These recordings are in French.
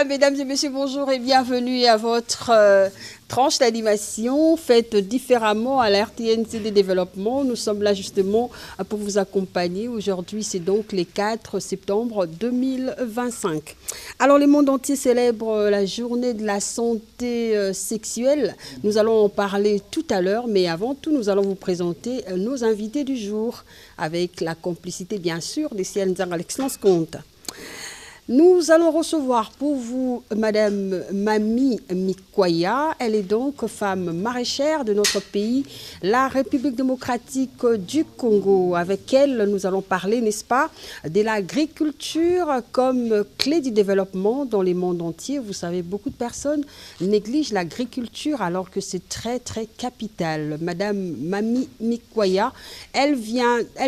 Voilà, mesdames et messieurs, bonjour et bienvenue à votre tranche d'animation faite différemment à la RTNCD Développement. Nous sommes là justement pour vous accompagner. Aujourd'hui, c'est donc le 4 septembre 2025. Alors, le monde entier célèbre la journée de la santé sexuelle. Nous allons en parler tout à l'heure, mais avant tout, nous allons vous présenter nos invités du jour avec la complicité, bien sûr, de Sian Zang Alexandre Comte. Nous allons recevoir pour vous Madame Mami Mikwaya. Elle est donc femme maraîchère de notre pays, la République démocratique du Congo. Avec elle, nous allons parler, n'est-ce pas, de l'agriculture comme clé du développement dans le monde entier. Vous savez, beaucoup de personnes négligent l'agriculture alors que c'est très, très capital. Madame Mami Mikwaya, elle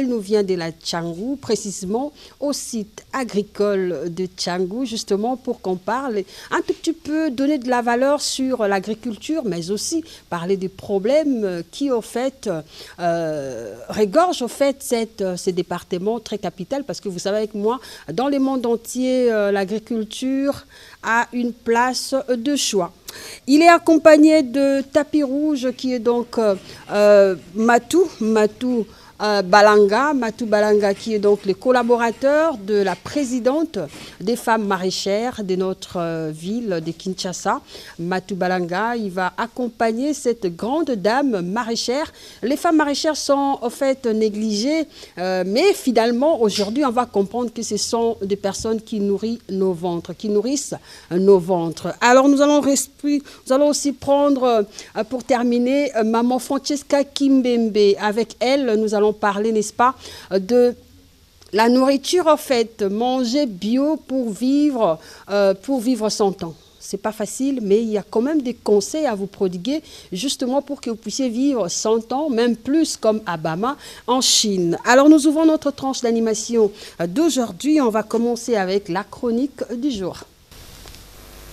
nous vient de la Tchangou, précisément au site agricole de Tchangou, justement pour qu'on parle un tout petit peu, donner de la valeur sur l'agriculture, mais aussi parler des problèmes qui, au fait, régorgent, au fait, ce département très capital, parce que vous savez avec moi, dans le monde entier, l'agriculture a une place de choix. Il est accompagné de Tapis Rouge, qui est donc Matou Balanga, qui est donc le collaborateur de la présidente des femmes maraîchères de notre ville de Kinshasa. Matou Balanga, il va accompagner cette grande dame maraîchère. Les femmes maraîchères sont en fait négligées, mais finalement, aujourd'hui, on va comprendre que ce sont des personnes qui nourrissent nos ventres, Alors, nous allons aussi prendre, pour terminer, Maman Francesca Kimbembe. Avec elle, nous allons parler, n'est-ce pas, de la nourriture, en fait, manger bio pour vivre 100 ans. C'est pas facile, mais il y a quand même des conseils à vous prodiguer, justement pour que vous puissiez vivre 100 ans, même plus, comme à Bama, en Chine. Alors, nous ouvrons notre tranche d'animation d'aujourd'hui. On va commencer avec la chronique du jour.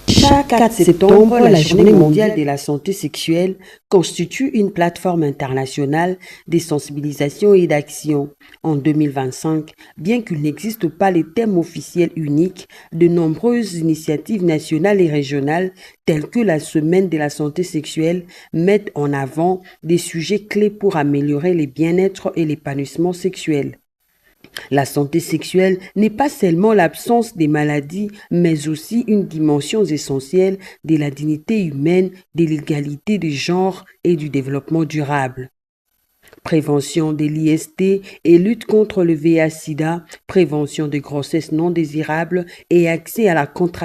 Chaque 4 septembre, la Journée mondiale de la santé sexuelle constitue une plateforme internationale de sensibilisation et d'action. En 2025, bien qu'il n'existe pas les thèmes officiels uniques, de nombreuses initiatives nationales et régionales, telles que la Semaine de la santé sexuelle, mettent en avant des sujets clés pour améliorer le bien-être et l'épanouissement sexuel. La santé sexuelle n'est pas seulement l'absence des maladies, mais aussi une dimension essentielle de la dignité humaine, de l'égalité des genres et du développement durable. Prévention de l'IST et lutte contre le VIH-Sida, prévention des grossesses non désirables et accès à la